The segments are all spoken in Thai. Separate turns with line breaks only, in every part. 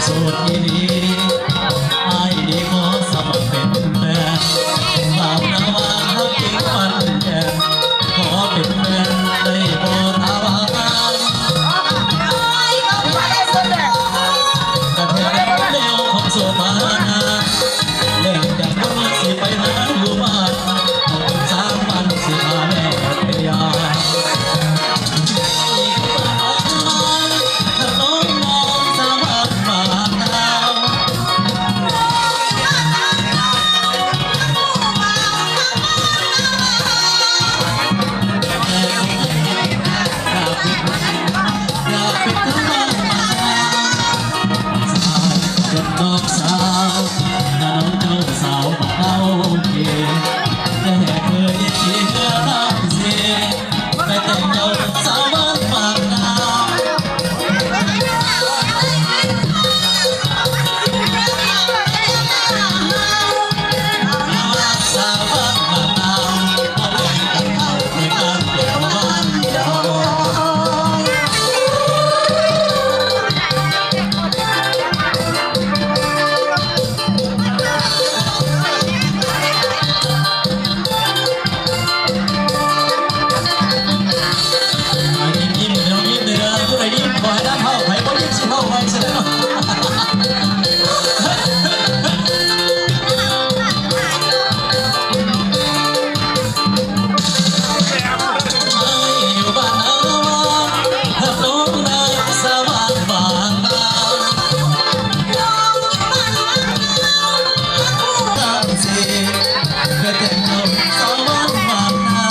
โสดอีหลีไอ้ดีขอสมัครเป็นแฟนฝากนาวาฮักจริงมันแย่ขอเป็นแฟนได้บ่ทาวางานกระแทกเลี้ยวของโสมานานเลิกจากคนสิไปหาอยู่บ้าน3 วันสิพาแม่ไปยาน้องสาวน้าน้องเจ้าสาวมาเอาเกแต่เคยคิดรักเสียไปแต่งเงาสาวบ้านปากน้ำสาวบ้านปากน้ำเอาไปกันเอาไปกันเดี๋ยวบ้านเจ้าขอให้ได้เข้าไปก็ยิ่งสิเข้าไปเสียแล้วอยู่บ้านเอาถ้าน้องนายสาวบ้านบางตาตั้งสิเพื่อแต่งเจ้าสาวบ้านบางตา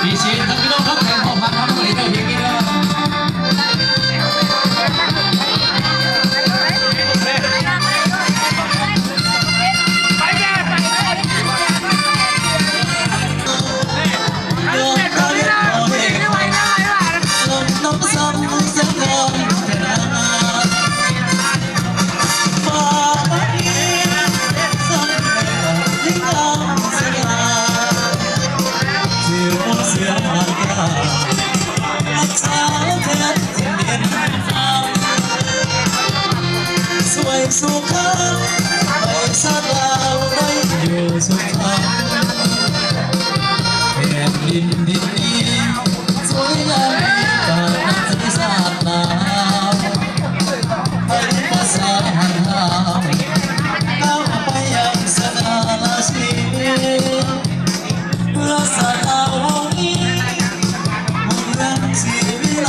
ดีชีทั้งพี่น้องทั้งแฟนของพักทั้งหลายเจ้าเพียงนี้นะน้องซ้ำเสียงร้องแต่นานมาอีซ้ำยิ่งเอาเสียเสียงมันกาอักษาแทนเด่นสวยสุขังไปสักลาวได้อยู่สุขังแผ่นดินนี้สวยงามกาลที่สาดน้ำไปภาษาหันหามก้าวไปยังสนาราศีเพื่อสาวนี้มุ่งรักชีวิไล